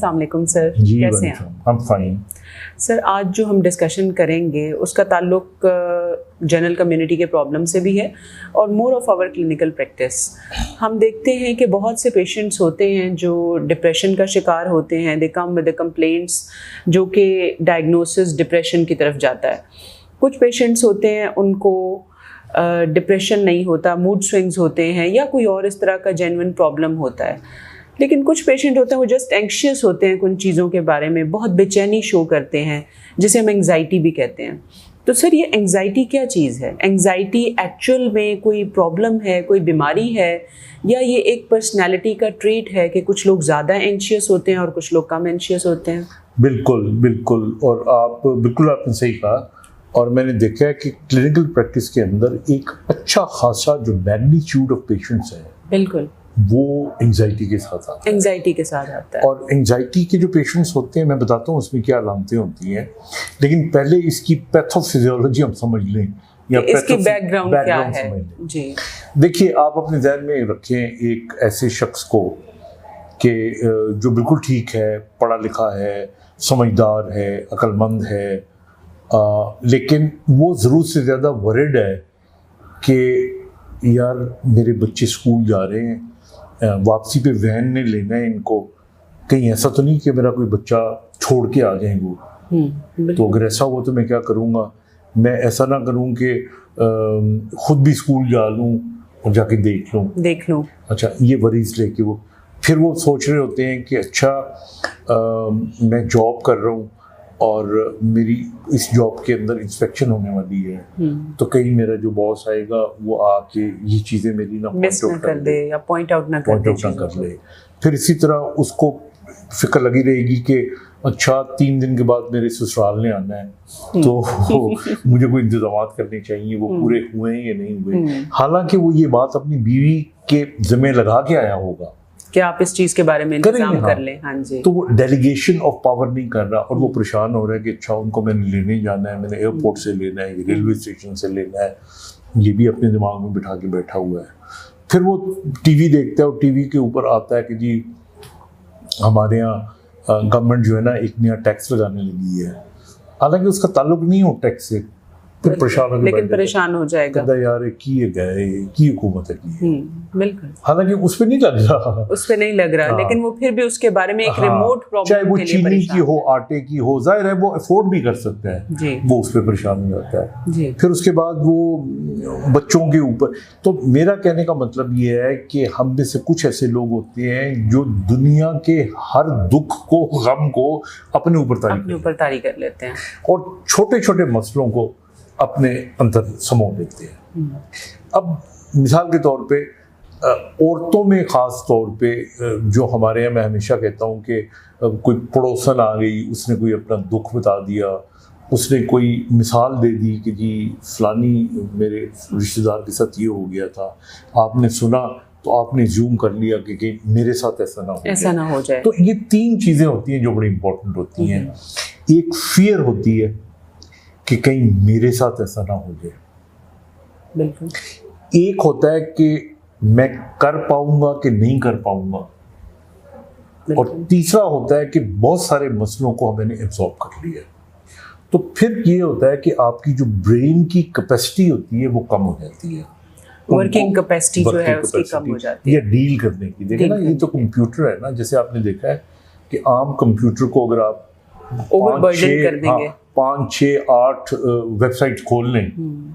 अस्सलाम वालेकुम सर, जी कैसे हैं हम फाइन। सर, आज जो हम डिस्कशन करेंगे उसका ताल्लुक जनरल कम्युनिटी के प्रॉब्लम से भी है और more of our clinical practice. हम देखते हैं कि बहुत से पेशेंट्स होते हैं जो डिप्रेशन का शिकार होते हैं। दे कम विद द कंप्लेंट्स जो कि डायग्नोसिस डिप्रेशन की तरफ जाता है। कुछ पेशेंट्स होते हैं उनको डिप्रेशन नहीं होता, मूड स्विंग्स होते हैं या कोई और इस तरह का जेन्युइन प्रॉब्लम होता है। लेकिन कुछ पेशेंट होते हैं वो जस्ट एंग्शियस होते हैं कुछ चीज़ों के बारे में, बहुत बेचैनी शो करते हैं, जिसे हम एंग्जाइटी भी कहते हैं। तो सर, ये एंग्जाइटी क्या चीज़ है? एंग्जाइटी एक्चुअल में कोई प्रॉब्लम है, कोई बीमारी है, या ये एक पर्सनैलिटी का ट्रेट है कि कुछ लोग ज़्यादा एंग्शियस होते हैं और कुछ लोग कम एंग्शियस होते हैं? बिल्कुल बिल्कुल, और आपने सही कहा। और मैंने देखा है कि क्लिनिकल प्रैक्टिस के अंदर एक अच्छा खासा जो मैग्नीट्यूड ऑफ पेशेंट्स है, बिल्कुल, वो एंग्जाइटी के साथ आता है। एंग्जाइटी के साथ आता है। और एंग्जाइटी के जो पेशेंट्स होते हैं, मैं बताता हूँ उसमें क्या अलामतें होती हैं, लेकिन पहले इसकी पैथोफिजियोलॉजी हम समझ लें या इसकी बैकग्राउंड क्या है। जी देखिए, आप अपने ज़हन में रखें एक ऐसे शख्स को कि जो बिल्कुल ठीक है, पढ़ा लिखा है, समझदार है, अक्लमंद है, लेकिन वो ज़रूरत से ज़्यादा वरिड है कि यार मेरे बच्चे स्कूल जा रहे हैं, वापसी पे वैन ने लेना है इनको, कहीं ऐसा तो नहीं कि मेरा कोई बच्चा छोड़ के आ जाए वो। तो अगर ऐसा हुआ तो मैं क्या करूँगा? मैं ऐसा ना करूँ कि खुद भी स्कूल जा लूँ और जाके देख लूँ। अच्छा, ये वरीज लेके वो फिर वो सोच रहे होते हैं कि अच्छा मैं जॉब कर रहा हूँ और मेरी इस जॉब के अंदर इंस्पेक्शन होने वाली है, तो कहीं मेरा जो बॉस आएगा वो आके ये चीज़ें मेरी ना पॉइंट आउट ना कर ले। फिर इसी तरह उसको फिक्र लगी रहेगी कि अच्छा 3 दिन के बाद मेरे ससुराल ने आना है, तो मुझे कोई इंतजाम करने चाहिए, वो पूरे हुए हैं या नहीं हुए। हालांकि वो ये बात अपनी बीवी के जिम्मे लगा के आया होगा कि आप इस चीज के बारे में इंतजाम कर लें। हाँ जी। तो वो डेलीगेशन ऑफ पावर नहीं कर रहा और वो परेशान हो रहा है कि अच्छा उनको मैंने लेने जाना है, मैंने एयरपोर्ट से लेना है, रेलवे स्टेशन से लेना है, ये भी अपने दिमाग में बिठा के बैठा हुआ है। फिर वो टीवी देखता है और टीवी के ऊपर आता है कि जी हमारे यहाँ गवर्नमेंट जो है ना एक नया टैक्स लगाने लगी है। हालांकि उसका ताल्लुक नहीं हो टैक्स से, फिर परेशान हो जाएगा यार की हुकूमत है बिल्कुल। हालांकि उस पे नहीं लग रहा, हाँ। लेकिन वो फिर भी उसके बारे में एक रिमोट प्रॉब्लम, चाहे वो चीनी की हो, आटे की हो, जाहिर है वो अफोर्ड भी कर सकता है, वो उस पर परेशान हो जाता है। फिर उसके बाद वो बच्चों के ऊपर। तो मेरा कहने का मतलब ये है कि हम में से कुछ ऐसे लोग होते हैं जो दुनिया के हर दुख को, गम को अपने ऊपर तारी कर लेते हैं और छोटे छोटे मसलों को अपने अंदर समो लेते हैं। अब मिसाल के तौर पे औरतों में ख़ास तौर पे जो हमारे यहाँ, मैं हमेशा कहता हूँ कि कोई पड़ोसन आ गई, उसने कोई अपना दुख बता दिया, उसने कोई मिसाल दे दी कि जी फलानी मेरे रिश्तेदार के साथ ये हो गया था, आपने सुना तो आपने ज़ूम कर लिया कि मेरे साथ ऐसा ना हो जाए। तो ये 3 चीज़ें होती हैं जो बड़ी इंपॉर्टेंट होती हैं। एक फियर होती है कि कहीं मेरे साथ ऐसा ना हो जाए, बिल्कुल। एक होता है कि मैं कर पाऊंगा कि नहीं कर पाऊंगा, और तीसरा होता है कि बहुत सारे मसलों को मैंने एब्जॉर्ब कर लिया। तो फिर ये होता है कि आपकी जो ब्रेन की कैपेसिटी होती है वो कम हो जाती है, वर्किंग कैपेसिटी जो है उसकी कम हो जाती है, या डील करने की। देखिए ना, ये तो कंप्यूटर है ना, जैसे आपने देखा है कि आम कंप्यूटर को अगर आप ओवरबर्डन कर देंगे, 5, 6, 8 वेबसाइट खोल लें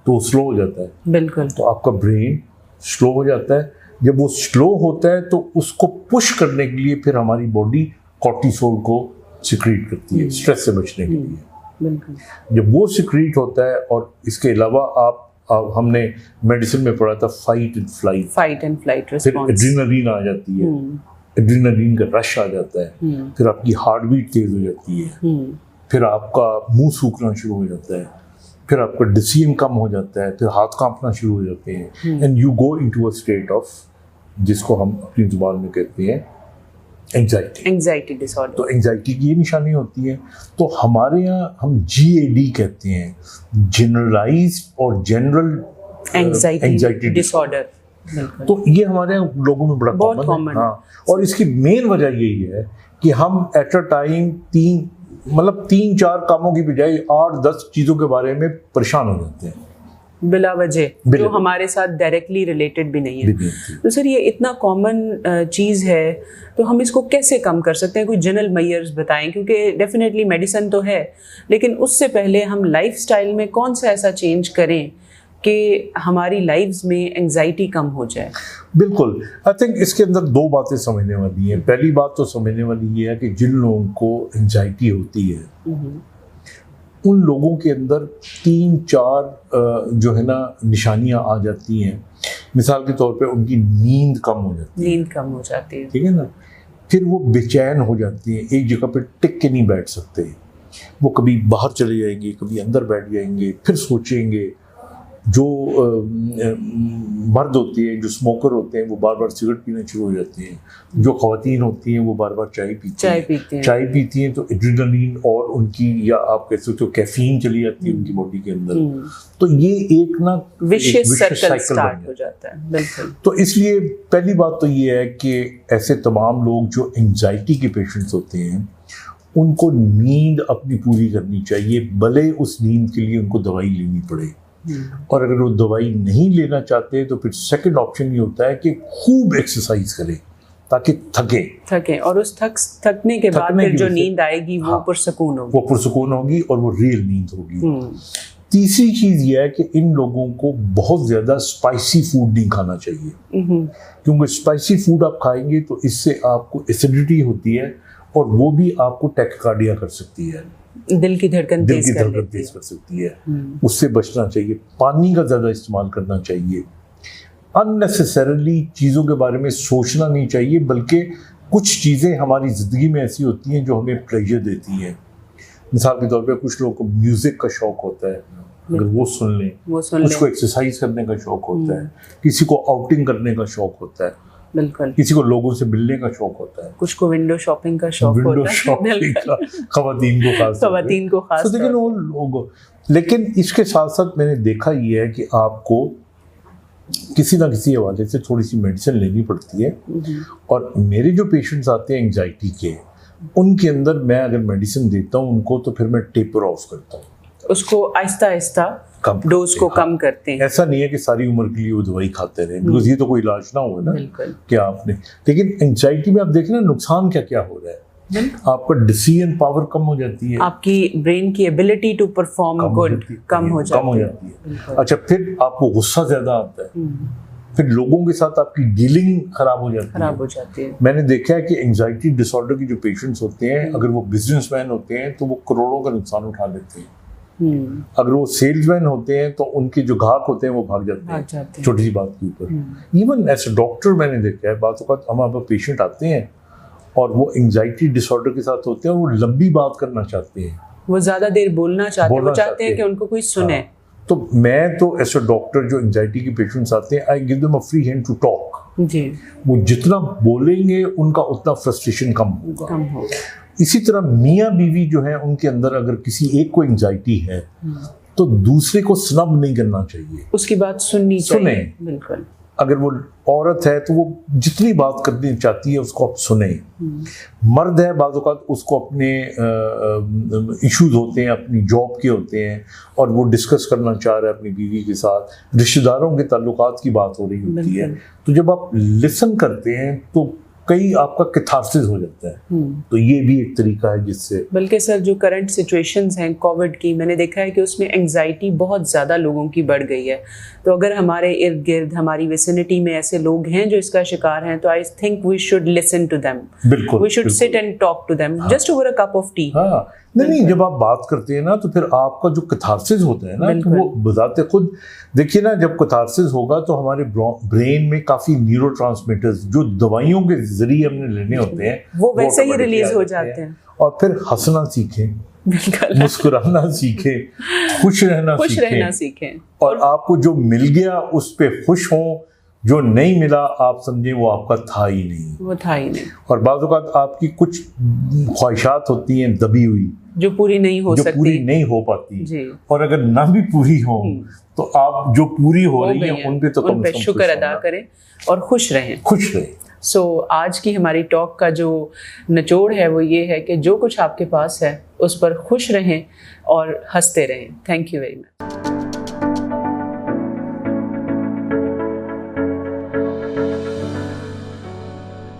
तो स्लो हो जाता है, बिल्कुल। तो आपका ब्रेन स्लो हो जाता है। जब वो स्लो होता है तो उसको पुश करने के लिए फिर हमारी बॉडी कॉर्टिसोल को सिक्रीट करती है स्ट्रेस से बचने के लिए, बिल्कुल। जब वो सिक्रीट होता है, और इसके अलावा आप हमने मेडिसिन में पढ़ा था फाइट एंड फ्लाइट रिस्पॉन्स, फिर एड्रेनलिन आ जाती है, एड्रेनलिन का रश आ जाता है, फिर आपकी हार्ट बीट तेज हो जाती है, फिर आपका मुंह सूखना शुरू हो जाता है, फिर आपका डिसीजन कम हो जाता है, फिर हाथ कांपना शुरू हो जाते हैं, and you go into a state of, जिसको हम अपनी जुबान में कहते हैं एंग्जाइटी डिसऑर्डर। तो एंग्जाइटी की ये निशानी होती है। तो हमारे यहाँ हम GAD कहते हैं, जनरलाइज्ड और जनरल एंग्जाइटी डिसऑर्डर। तो ये हमारे लोगों में बड़ा कॉमन है। हाँ, और इसकी मेन वजह यही है कि हम एट अ टाइम 3-4 कामों की बजाय 8-10 चीज़ों के बारे में परेशान हो जाते हैं बिला वजह, जो हमारे साथ डायरेक्टली रिलेटेड भी नहीं है। तो सर ये इतना कॉमन चीज़ है, तो हम इसको कैसे कम कर सकते हैं? कोई जनरल मेजर्स बताएं, क्योंकि डेफिनेटली मेडिसिन तो है, लेकिन उससे पहले हम लाइफस्टाइल में कौन सा ऐसा चेंज करें कि हमारी लाइफ्स में एंजाइटी कम हो जाए? बिल्कुल, आई थिंक इसके अंदर 2 बातें समझने वाली हैं। पहली बात तो समझने वाली ये है कि जिन लोगों को एंजाइटी होती है उन लोगों के अंदर 3-4 जो है ना निशानियां आ जाती हैं। मिसाल के तौर पे उनकी नींद कम हो जाती है, ठीक है ना। फिर वो बेचैन हो जाती हैं, एक जगह पे टिक के नहीं बैठ सकते, वो कभी बाहर चले जाएंगे, कभी अंदर बैठ जाएंगे, फिर सोचेंगे। जो मर्द होते हैं, जो स्मोकर होते हैं, वो बार बार सिगरेट पीना शुरू हो जाते हैं। जो ख़वातीन होती हैं वो बार बार चाय पीती हैं तो एड्रेनलिन और उनकी, या आप कह सकते हो कैफीन चली जाती है उनकी बॉडी के अंदर। तो ये एक ना विशियस सर्कल स्टार्ट हो जाता है। बिल्कुल। तो इसलिए पहली बात तो ये है कि ऐसे तमाम लोग जो एंजाइटी के पेशेंट्स होते हैं उनको नींद अपनी पूरी करनी चाहिए, भले उस नींद के लिए उनको दवाई लेनी पड़े। और अगर वो दवाई नहीं लेना चाहते तो फिर सेकंड ऑप्शन ये होता है कि खूब एक्सरसाइज करें ताकि थके और उस थकने के बाद फिर जो नींद आएगी वो पुरसुकून होगी और वो रियल नींद होगी। तीसरी चीज ये है कि इन लोगों को बहुत ज्यादा स्पाइसी फूड नहीं खाना चाहिए, क्योंकि स्पाइसी फूड आप खाएंगे तो इससे आपको एसिडिटी होती है और वो भी आपको टैकिकार्डिया कर सकती है, दिल की धड़कन तेज कर सकती है। उससे बचना चाहिए। पानी का ज़्यादा इस्तेमाल करना चाहिए। अननेसेसरली चीज़ों के बारे में सोचना नहीं चाहिए, बल्कि कुछ चीज़ें हमारी ज़िंदगी में ऐसी होती हैं जो हमें प्लेजर देती हैं। मिसाल के तौर पे कुछ लोगों को म्यूज़िक का शौक़ होता है, अगर वो सुन लें। कुछ को एक्सरसाइज करने का शौक़ होता है, किसी को आउटिंग करने का शौक़ होता है, बिल्कुल, किसी को लोगों से मिलने का शौक होता है, कुछ को विंडो शॉपिंग का शौक होता है, खवातीन को खास लेकिन वो लोग, लेकिन इसके साथ साथ मैंने देखा ये है कि आपको किसी ना किसी हवाले से थोड़ी सी मेडिसिन लेनी पड़ती है। और मेरे जो पेशेंट्स आते हैं एंजाइटी के, उनके अंदर मैं अगर मेडिसिन देता हूँ उनको तो फिर मैं टेपर ऑफ करता हूँ, उसको आहिस्ता आहिस्ता डोज को कम करते हैं। ऐसा नहीं है कि सारी उम्र के लिए वो दवाई खाते रहे, बिकॉज ये तो कोई इलाज ना हो ना कि आपने। लेकिन एंजाइटी में आप देखें ना नुकसान क्या क्या हो रहा है। आपका डिसीजन पावर कम हो जाती है, आपकी ब्रेन की एबिलिटी टू परफॉर्म गुड कम हो जाती है। अच्छा, फिर आपको गुस्सा ज्यादा आता है, फिर लोगों के साथ आपकी डीलिंग खराब हो जाती है। मैंने देखा है कि एंजाइटी डिसऑर्डर के जो पेशेंट्स होते हैं, अगर वो बिजनेसमैन होते हैं तो वो करोड़ों का नुकसान उठा लेते हैं। अगर वो सेल्समैन होते हैं तो उनके जो ग्राहक होते हैं वो भाग जाते हैं छोटी सी बात के ऊपर। इवन एज अ डॉक्टर मैंने देखा है, बात हमारे पेशेंट आते हैं और वो एंजाइटी डिसऑर्डर के साथ होते हैं, वो लंबी बात करना चाहते हैं, वो ज्यादा देर बोलना चाहते हैं कि उनको कोई सुने। तो मैं तो एज अ डॉक्टर जो एंजाइटी के पेशेंट्स आते हैं, I give them a free hand to talk. वो जितना बोलेंगे उनका उतना फ्रस्ट्रेशन कम होगा। इसी तरह मियाँ बीवी जो है, उनके अंदर अगर किसी एक को एंजाइटी है तो दूसरे को स्नब नहीं करना चाहिए, उसकी बात सुननी चाहिए। बिल्कुल। अगर वो औरत है तो वो जितनी बात करनी चाहती है उसको आप सुने। मर्द है, बाज़ औक़ात उसको अपने इश्यूज होते हैं, अपनी जॉब के होते हैं और वो डिस्कस करना चाह रहा है अपनी बीवी के साथ, रिश्तेदारों के ताल्लुकात की बात हो रही होती है। तो जब आप लिसन करते हैं तो कई आपका कैथार्सिस हो जाता है। तो ये भी एक तरीका है जिससे, बल्कि सर जो करंट सिचुएशंस हैं कोविड की, मैंने देखा है कि उसमें एंजाइटी बहुत ज़्यादा लोगों की बढ़ गई है। तो अगर हमारे इर्द गिर्द, हमारी विसिनिटी में ऐसे लोग हैं जो इसका शिकार हैं, तो I think we should listen to them. बिल्कुल, we should sit and talk to them just over a cup of tea. नहीं, जब आप बात करते हैं ना तो फिर आपका जो कैथार्सिस होता है ना, तो वो बजाते खुद, देखिए ना, जब कैथार्सिस होगा तो हमारे ब्रेन में काफी न्यूरोट्रांसमीटर्स जो दवाइयों के जरिए हमने लेने होते हैं वो वैसे ही रिलीज हो जाते हैं। और फिर हंसना सीखें, मुस्कुराना सीखें, खुश रहना सीखें और आपको जो मिल गया उस पे खुश हों, जो नहीं मिला आप समझे वो आपका था ही नहीं। और बाज़ औक़ात आपकी कुछ ख्वाहिशात होती हैं दबी हुई, जो पूरी नहीं हो सकती, पूरी नहीं हो पाती जी। और अगर ना भी पूरी हो तो आप जो पूरी हो रही है उन पे तो उन पे शुक्र अदा करें और खुश रहें। सो आज की हमारी टॉक का जो निचोड़ है वो ये है कि जो कुछ आपके पास है उस पर खुश रहें और हंसते रहें। Thank you very much.